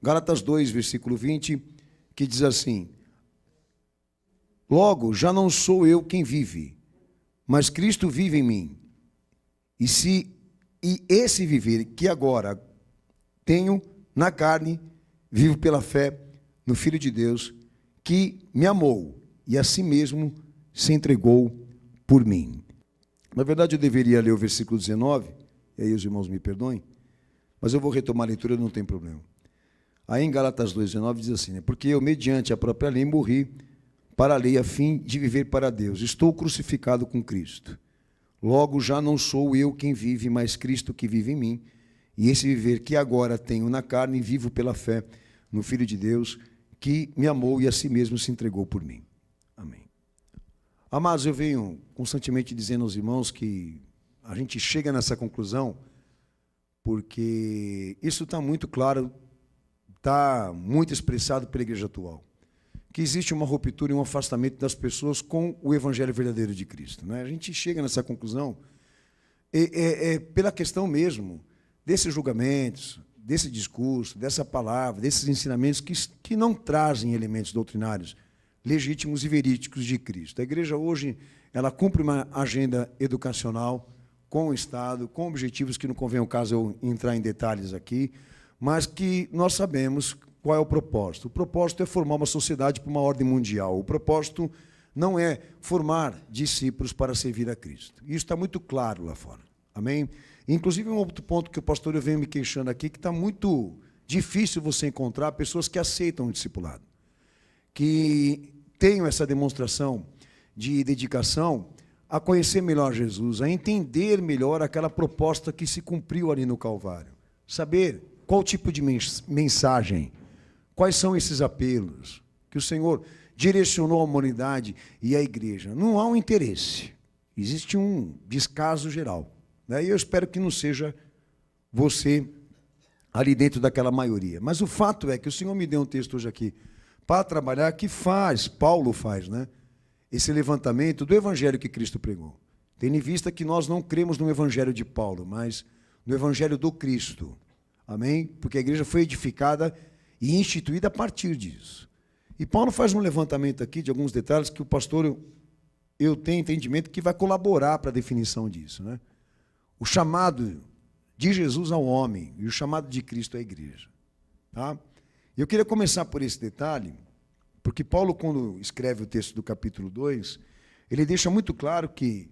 Gálatas 2, versículo 20, que diz assim: logo, já não sou eu quem vive, mas Cristo vive em mim. E esse viver que agora tenho na carne, vivo pela fé no Filho de Deus, que me amou e a si mesmo se entregou por mim. Na verdade, eu deveria ler o versículo 19, e aí os irmãos me perdoem, mas eu vou retomar a leitura, não tem problema. Aí em Gálatas 2,19 diz assim, né? Porque eu, mediante a própria lei, morri para a lei, a fim de viver para Deus. Estou crucificado com Cristo. Logo, já não sou eu quem vive, mas Cristo que vive em mim. E esse viver que agora tenho na carne, vivo pela fé no Filho de Deus, que me amou e a si mesmo se entregou por mim. Amém. Amados, eu venho constantemente dizendo aos irmãos que a gente chega nessa conclusão porque isso está muito claro, está muito expressado pela igreja atual, que existe uma ruptura e um afastamento das pessoas com o evangelho verdadeiro de Cristo, né? A gente chega nessa conclusão pela questão mesmo desses julgamentos, desse discurso, dessa palavra, desses ensinamentos que não trazem elementos doutrinários legítimos e verídicos de Cristo. A igreja hoje ela cumpre uma agenda educacional com o Estado, com objetivos que não convém o caso eu entrar em detalhes aqui, mas que nós sabemos qual é o propósito. O propósito é formar uma sociedade para uma ordem mundial. O propósito não é formar discípulos para servir a Cristo. Isso está muito claro lá fora. Amém? Inclusive, um outro ponto que o pastor eu venho me queixando aqui, que está muito difícil você encontrar pessoas que aceitam o discipulado, que tenham essa demonstração de dedicação a conhecer melhor Jesus, a entender melhor aquela proposta que se cumpriu ali no Calvário, saber qual tipo de mensagem, quais são esses apelos que o Senhor direcionou à humanidade e à igreja. Não há um interesse, existe um descaso geral, né? E eu espero que não seja você ali dentro daquela maioria. Mas o fato é que o Senhor me deu um texto hoje aqui para trabalhar que Paulo faz, né? Esse levantamento do evangelho que Cristo pregou. Tendo em vista que nós não cremos no evangelho de Paulo, mas no evangelho do Cristo. Amém? Porque a igreja foi edificada e instituída a partir disso. E Paulo faz um levantamento aqui de alguns detalhes que o pastor, eu tenho entendimento que vai colaborar para a definição disso, né? O chamado de Jesus ao homem e o chamado de Cristo à igreja. Tá? Eu queria começar por esse detalhe, porque Paulo, quando escreve o texto do capítulo 2, ele deixa muito claro que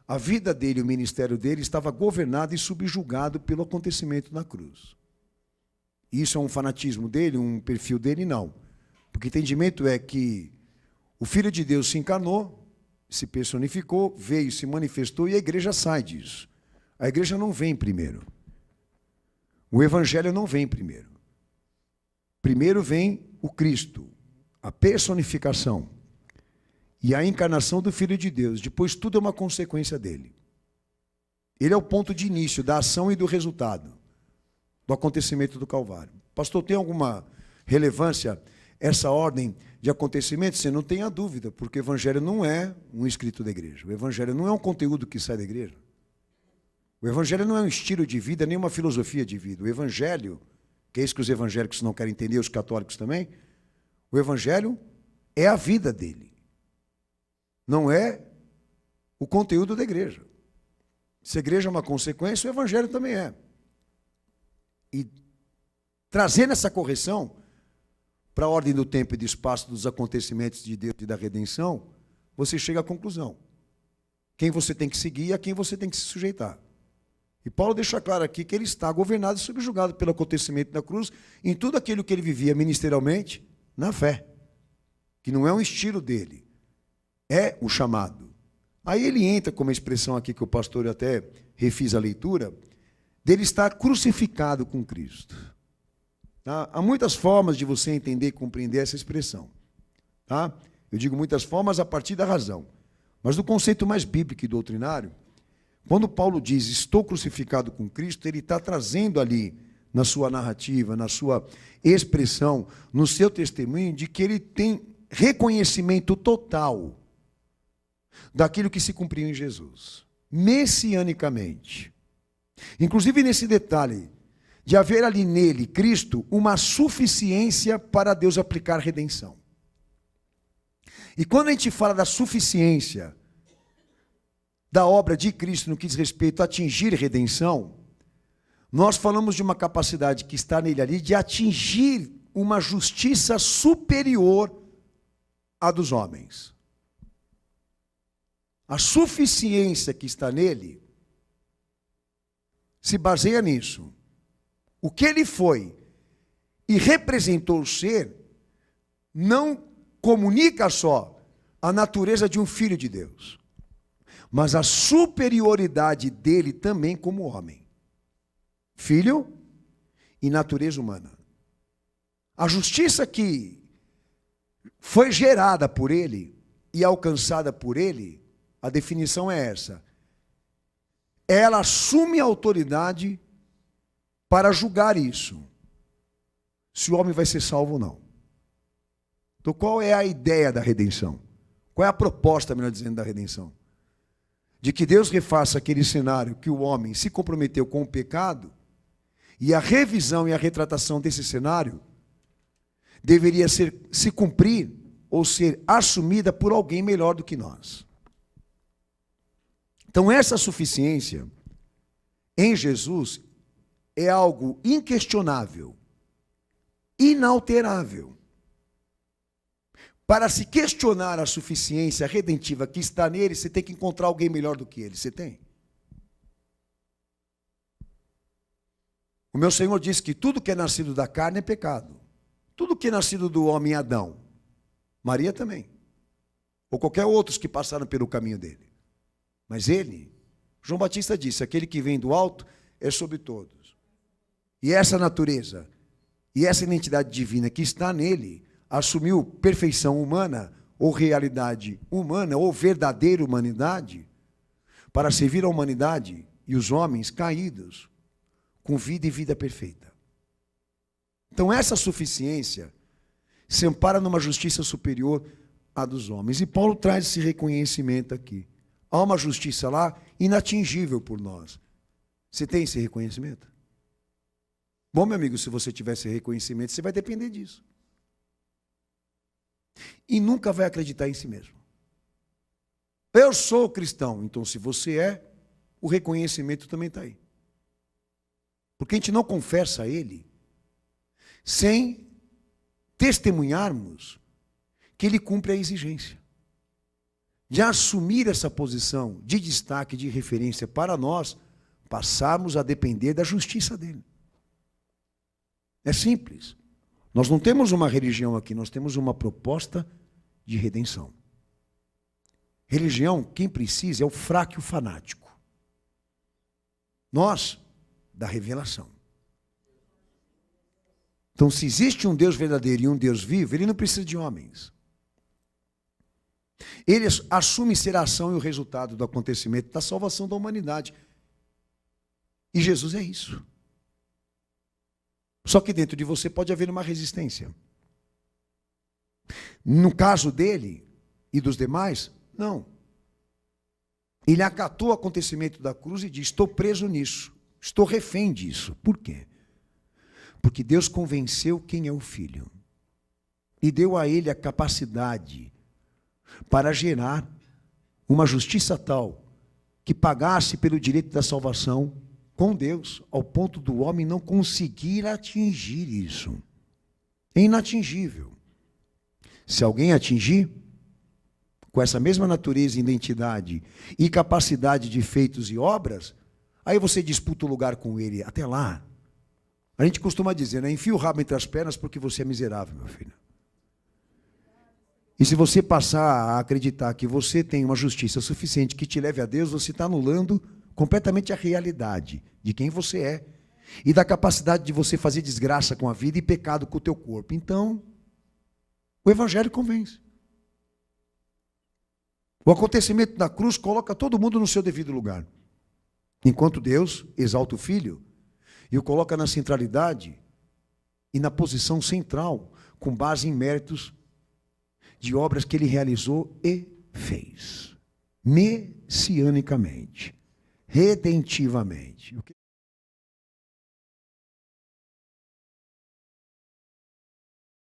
a vida dele, o ministério dele, estava governado e subjugado pelo acontecimento na cruz. Isso é um fanatismo dele, um perfil dele? Não. Porque o entendimento é que o Filho de Deus se encarnou, se personificou, veio, se manifestou e a igreja sai disso. A igreja não vem primeiro. O evangelho não vem primeiro. Primeiro vem o Cristo, a personificação e a encarnação do Filho de Deus. Depois tudo é uma consequência dele. Ele é o ponto de início da ação e do resultado do acontecimento do Calvário. Pastor, tem alguma relevância essa ordem de acontecimentos? Você não tenha dúvida, porque o evangelho não é um escrito da igreja. O evangelho não é um conteúdo que sai da igreja. O evangelho não é um estilo de vida, nem uma filosofia de vida. O evangelho, que é isso que os evangélicos não querem entender, os católicos também, o evangelho é a vida dele. Não é o conteúdo da igreja. Se a igreja é uma consequência, o evangelho também é. E trazendo essa correção para a ordem do tempo e do espaço dos acontecimentos de Deus e da redenção, você chega à conclusão. Quem você tem que seguir e a quem você tem que se sujeitar. E Paulo deixa claro aqui que ele está governado e subjugado pelo acontecimento da cruz em tudo aquilo que ele vivia ministerialmente na fé, que não é um estilo dele, é o chamado. Aí ele entra com uma expressão aqui que o pastor até refiz a leitura, dele estar crucificado com Cristo. Tá? Há muitas formas de você entender e compreender essa expressão. Tá? Eu digo muitas formas a partir da razão. Mas do conceito mais bíblico e doutrinário, quando Paulo diz, estou crucificado com Cristo, ele está trazendo ali, na sua narrativa, na sua expressão, no seu testemunho, de que ele tem reconhecimento total daquilo que se cumpriu em Jesus, messianicamente. Inclusive nesse detalhe, de haver ali nele, Cristo, uma suficiência para Deus aplicar redenção. E quando a gente fala da suficiência da obra de Cristo no que diz respeito a atingir redenção, nós falamos de uma capacidade que está nele ali de atingir uma justiça superior à dos homens. A suficiência que está nele se baseia nisso. O que ele foi e representou ser não comunica só a natureza de um filho de Deus, mas a superioridade dele também como homem, filho e natureza humana. A justiça que foi gerada por ele e alcançada por ele, a definição é essa. Ela assume a autoridade para julgar isso, se o homem vai ser salvo ou não. Então, qual é a ideia da redenção? Qual é a proposta, melhor dizendo, da redenção? De que Deus refaça aquele cenário que o homem se comprometeu com o pecado, e a revisão e a retratação desse cenário deveria se cumprir ou ser assumida por alguém melhor do que nós. Então, essa suficiência em Jesus é algo inquestionável, inalterável. Para se questionar a suficiência redentiva que está nele, você tem que encontrar alguém melhor do que ele. Você tem? O meu Senhor disse que tudo que é nascido da carne é pecado. Tudo que é nascido do homem é Adão. Maria também. Ou qualquer outros que passaram pelo caminho dele. Mas ele, João Batista disse, aquele que vem do alto é sobre todos. E essa natureza, e essa identidade divina que está nele, assumiu perfeição humana, ou realidade humana, ou verdadeira humanidade, para servir a humanidade e os homens caídos, com vida e vida perfeita. Então essa suficiência se ampara numa justiça superior à dos homens. E Paulo traz esse reconhecimento aqui. Há uma justiça lá inatingível por nós. Você tem esse reconhecimento? Bom, meu amigo, se você tiver esse reconhecimento, você vai depender disso. E nunca vai acreditar em si mesmo. Eu sou cristão. Então, se você é, o reconhecimento também está aí. Porque a gente não confessa a Ele sem testemunharmos que Ele cumpre a exigência de assumir essa posição de destaque, de referência para nós, passarmos a depender da justiça dEle. É simples. Nós não temos uma religião aqui, nós temos uma proposta de redenção. Religião, quem precisa é o fraco e o fanático. Nós, da revelação. Então, se existe um Deus verdadeiro e um Deus vivo, Ele não precisa de homens. Ele assume ser a ação e o resultado do acontecimento da salvação da humanidade. E Jesus é isso. Só que dentro de você pode haver uma resistência. No caso dele e dos demais, não. Ele acatou o acontecimento da cruz e diz, estou preso nisso, estou refém disso. Por quê? Porque Deus convenceu quem é o Filho e deu a ele a capacidade para gerar uma justiça tal que pagasse pelo direito da salvação com Deus, ao ponto do homem não conseguir atingir isso. É inatingível. Se alguém atingir, com essa mesma natureza, identidade e capacidade de feitos e obras, aí você disputa o lugar com ele. Até lá, a gente costuma dizer, né? Enfia o rabo entre as pernas porque você é miserável, meu filho. E se você passar a acreditar que você tem uma justiça suficiente que te leve a Deus, você está anulando completamente a realidade de quem você é e da capacidade de você fazer desgraça com a vida e pecado com o teu corpo. Então, o Evangelho convence. O acontecimento da cruz coloca todo mundo no seu devido lugar. Enquanto Deus exalta o Filho e o coloca na centralidade e na posição central, com base em méritos de obras que ele realizou e fez. Messianicamente. Redentivamente.